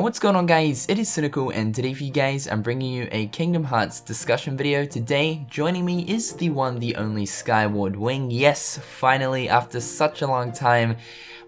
what's going on guys, it is Cynnnical and today for you guys I'm bringing you a Kingdom Hearts discussion video. Today joining me is the one, the only SkywardWing. Yes, finally after such a long time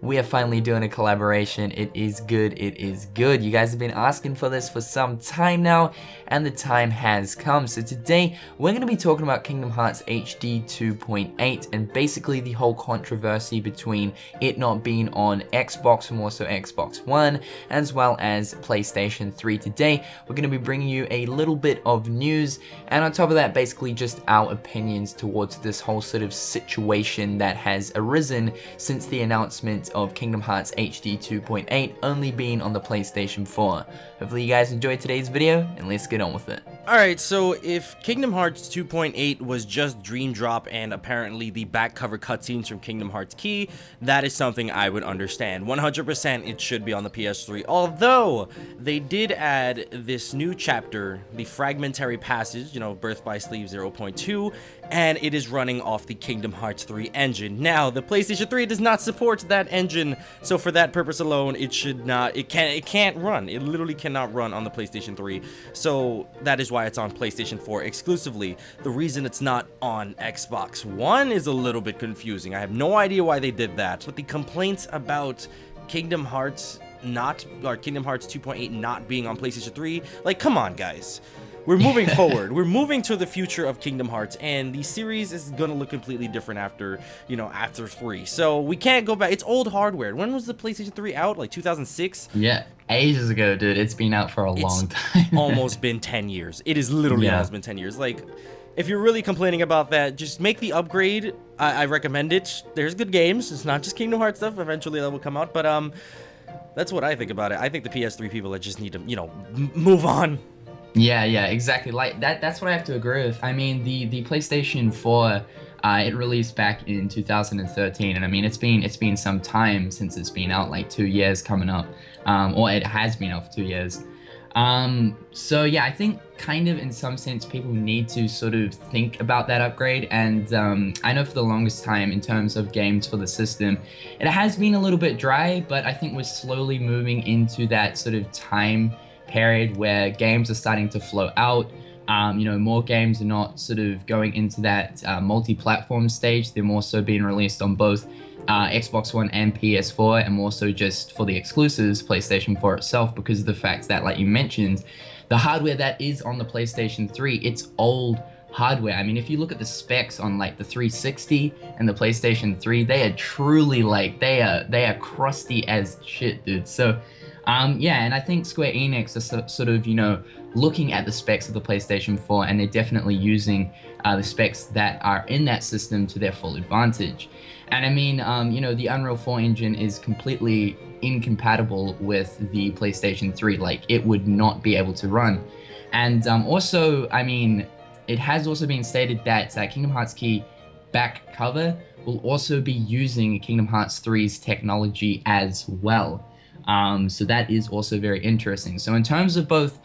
we are finally doing a collaboration. It is good, it is good. You guys have been asking for this for some time now and the time has come. So today we're going to be talking about Kingdom Hearts HD 2.8 and basically the whole controversy between it not being on Xbox and also Xbox One as well as PlayStation 3. Today we're going to be bringing you a little bit of news and on top of that basically just our opinions towards this whole sort of situation that has arisen since the announcement of Kingdom Hearts HD 2.8 only being on the PlayStation 4. Hopefully you guys enjoyed today's video and let's get on with it. Alright, so if Kingdom Hearts 2.8 was just Dream Drop and apparently the back cover cutscenes from Kingdom Hearts Key, that is something I would understand. 100% it should be on the PS3, although they did add this new chapter, the Fragmentary Passage, Birth by Sleeve 0.2, and it is running off the Kingdom Hearts 3 engine. Now, the PlayStation 3 does not support that engine, so for that purpose alone, it can't run. It literally cannot run on the PlayStation 3, so that is why it's on PlayStation 4 exclusively. The reason it's not on Xbox One is a little bit confusing. I have no idea why they did that, but the complaints about Kingdom Hearts 2.8 not being on PlayStation 3, like, come on, guys. We're moving forward. We're moving to the future of Kingdom Hearts, and the series is gonna look completely different after 3. So we can't go back. It's old hardware. When was the PlayStation 3 out? Like 2006? Yeah, ages ago, dude. It's been out for a long time. Almost been 10 years. It is literally almost been 10 years. Like, if you're really complaining about that, just make the upgrade. I recommend it. There's good games. It's not just Kingdom Hearts stuff. Eventually that will come out, but that's what I think about it. I think the PS3 people just need to, move on. Yeah, exactly. Like that's what I have to agree with. I mean, the PlayStation 4, it released back in 2013, and I mean it's been some time since it's been out, like 2 years coming up, or it has been out for 2 years. So yeah, I think kind of in some sense people need to sort of think about that upgrade, and I know for the longest time in terms of games for the system, it has been a little bit dry, but I think we're slowly moving into that sort of time period where games are starting to flow out. More games are not sort of going into that multi-platform stage. They're more so being released on both Xbox One and PS4, and more so just for the exclusives, PlayStation 4 itself, because of the fact that, like you mentioned, the hardware that is on the PlayStation 3, it's old hardware. I mean, if you look at the specs on like the 360 and the PlayStation 3, they are truly like, they are crusty as shit, dude. So yeah, and I think Square Enix are sort of, looking at the specs of the PlayStation 4, and they're definitely using the specs that are in that system to their full advantage. And I mean, the Unreal 4 engine is completely incompatible with the PlayStation 3. Like, it would not be able to run. And also, I mean, it has also been stated that Kingdom Hearts Key back cover will also be using Kingdom Hearts 3's technology as well. So that is also very interesting. So in terms of both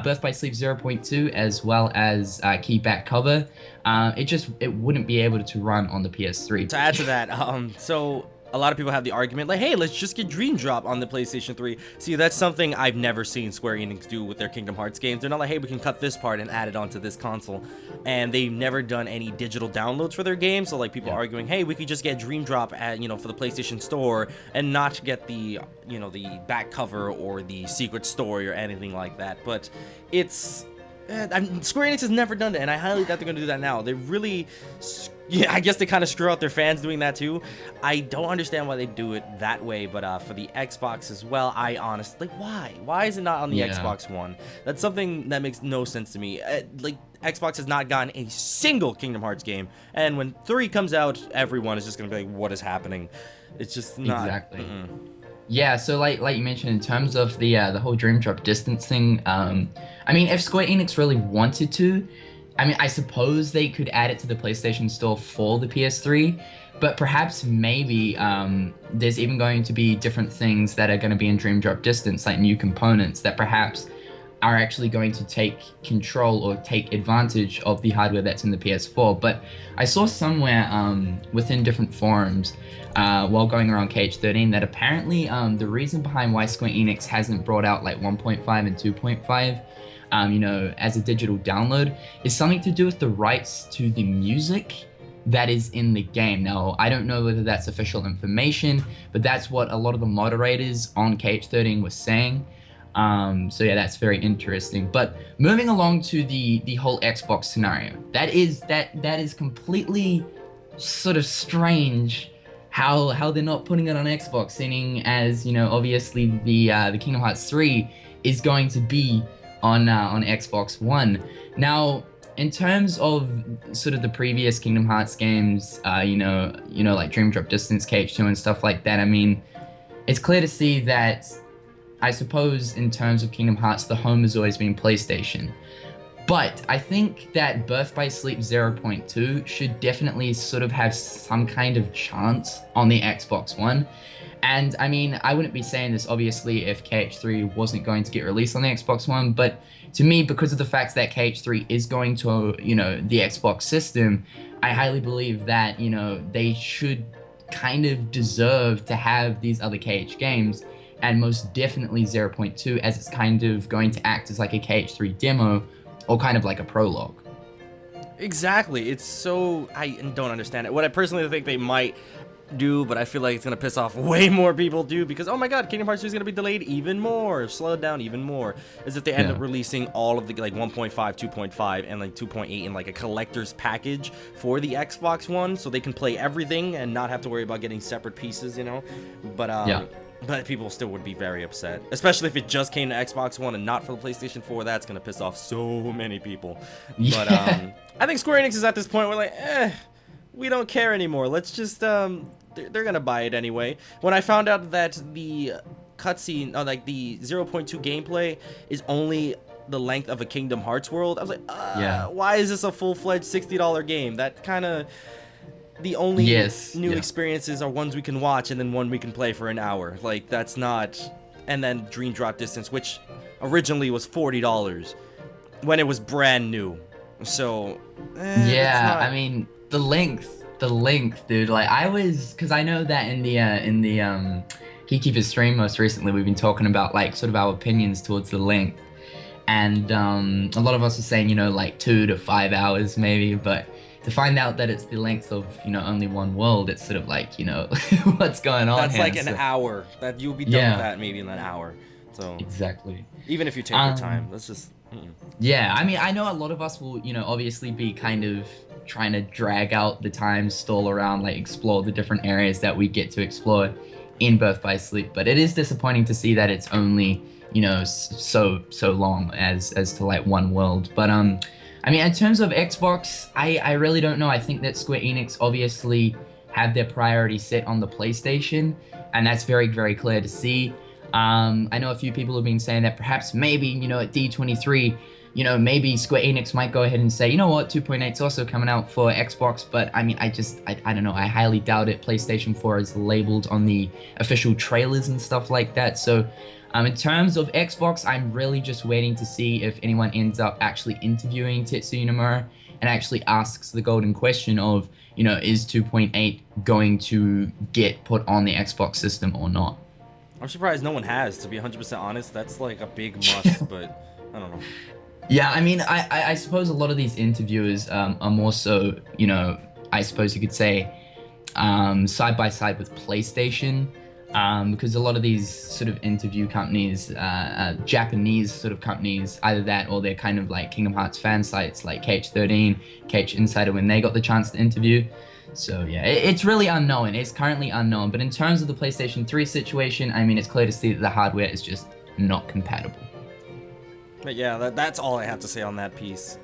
Birth by Sleep 0.2 as well as Key back cover, it wouldn't be able to run on the PS3. To add to that, so a lot of people have the argument like, hey, let's just get Dream Drop on the PlayStation 3. See, that's something I've never seen Square Enix do with their Kingdom Hearts games. They're not like, hey, we can cut this part and add it onto this console. And they've never done any digital downloads for their games. So like people arguing, hey, we could just get Dream Drop at, for the PlayStation Store and not get the, the back cover or the secret story or anything like that. But it's... Square Enix has never done that, and I highly doubt they're going to do that now. They really... Yeah, I guess they kind of screw out their fans doing that too. I don't understand why they do it that way, but for the Xbox as well, I honestly, why? Why is it not on the Xbox One? That's something that makes no sense to me. Like, Xbox has not gotten a single Kingdom Hearts game, and when 3 comes out, everyone is just going to be like, what is happening? It's just not... Exactly. Yeah, so like you mentioned, in terms of the whole Dream Drop distance thing, I mean, if Square Enix really wanted to, I mean, I suppose they could add it to the PlayStation Store for the PS3, but perhaps maybe there's even going to be different things that are going to be in Dream Drop distance, like new components that perhaps are actually going to take control or take advantage of the hardware that's in the PS4. But I saw somewhere within different forums while going around KH13 that apparently the reason behind why Square Enix hasn't brought out like 1.5 and 2.5 as a digital download is something to do with the rights to the music that is in the game. Now, I don't know whether that's official information, but that's what a lot of the moderators on KH13 was saying. So yeah, that's very interesting. But moving along to the whole Xbox scenario, that is completely sort of strange how they're not putting it on Xbox, seeing as obviously the Kingdom Hearts 3 is going to be on Xbox One. Now, in terms of sort of the previous Kingdom Hearts games, like Dream Drop Distance, KH2, and stuff like that, I mean, it's clear to see that, I suppose, in terms of Kingdom Hearts, the home has always been PlayStation. But I think that Birth by Sleep 0.2 should definitely sort of have some kind of chance on the Xbox One. And I mean, I wouldn't be saying this obviously if KH3 wasn't going to get released on the Xbox One, but to me, because of the fact that KH3 is going to, the Xbox system, I highly believe that, they should kind of deserve to have these other KH games, and most definitely 0.2, as it's kind of going to act as like a KH3 demo or kind of like a prologue. Exactly. It's so... I don't understand it. What I personally think they might do, but I feel like it's going to piss off way more people do, because, oh my god, Kingdom Hearts 2 is going to be delayed even more, slowed down even more, is if they end up releasing all of the, like, 1.5, 2.5, and, like, 2.8 in, like, a collector's package for the Xbox One, so they can play everything and not have to worry about getting separate pieces, But people still would be very upset, especially if it just came to Xbox One and not for the PlayStation 4. That's going to piss off so many people. But I think Square Enix is at this point where, like, we don't care anymore. Let's just, they're going to buy it anyway. When I found out that the cutscene, like the 0.2 gameplay is only the length of a Kingdom Hearts world, I was like, why is this a full-fledged $60 game? That kind of... The only new experiences are ones we can watch and then one we can play for an hour. Like, that's not... And then Dream Drop Distance, which originally was $40 when it was brand new. So, I mean, the length, dude. Like, because I know that in the Keykeeper's stream most recently, we've been talking about, like, sort of our opinions towards the length. And a lot of us are saying, like 2 to 5 hours maybe, but... To find out that it's the length of, only one world, it's sort of like, what's going on That's here? like an hour. That you'll be done with that maybe in an hour. So exactly. Even if you take your time, let's just... Yeah, I mean, I know a lot of us will, obviously be kind of trying to drag out the time, stall around, like explore the different areas that we get to explore in Birth by Sleep. But it is disappointing to see that it's only, so long as to like one world. But I mean, in terms of Xbox, I really don't know. I think that Square Enix obviously have their priority set on the PlayStation, and that's very, very clear to see. I know a few people have been saying that perhaps maybe, at D23, maybe Square Enix might go ahead and say, you know what, 2.8 is also coming out for Xbox, but I mean, I don't know. I highly doubt it. PlayStation 4 is labeled on the official trailers and stuff like that, so... in terms of Xbox, I'm really just waiting to see if anyone ends up actually interviewing Tetsuya Nomura and actually asks the golden question of, is 2.8 going to get put on the Xbox system or not? I'm surprised no one has, to be 100% honest. That's like a big must, but I don't know. Yeah, I mean, I suppose a lot of these interviewers are more so, I suppose you could say, side by side with PlayStation. Because a lot of these sort of interview companies, Japanese sort of companies, either that or they're kind of like Kingdom Hearts fan sites like KH13, KH Insider, when they got the chance to interview. So yeah, it's really unknown. It's currently unknown. But in terms of the PlayStation 3 situation, I mean, it's clear to see that the hardware is just not compatible. But yeah, that's all I have to say on that piece.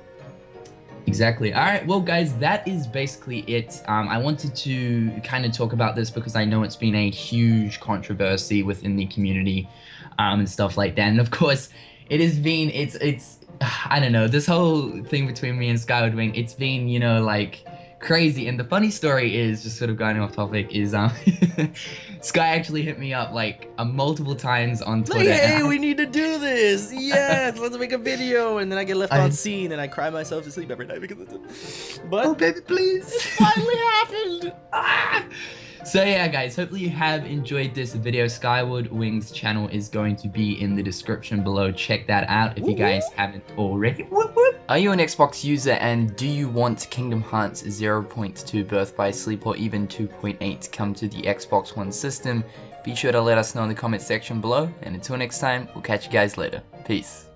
Exactly. All right, well, guys, that is basically it. I wanted to kind of talk about this because I know it's been a huge controversy within the community and stuff like that. And of course, it has been, it's I don't know, this whole thing between me and SkywardWing, it's been, like crazy. And the funny story is, just sort of going off topic, is Sky actually hit me up like multiple times on Like, Twitter. hey, and we need to do this. Yes, let's make a video. And then I get left I- on scene and I cry myself to sleep every night because of it. But Oh baby, please! it finally happened. Ah! So yeah, guys, hopefully you have enjoyed this video. Skyward Wing's channel is going to be in the description below. Check that out if you guys haven't already. Whoop, whoop. Are you an Xbox user and do you want Kingdom Hearts 0.2 Birth by Sleep or even 2.8 to come to the Xbox One system? Be sure to let us know in the comment section below, and until next time, we'll catch you guys later. Peace.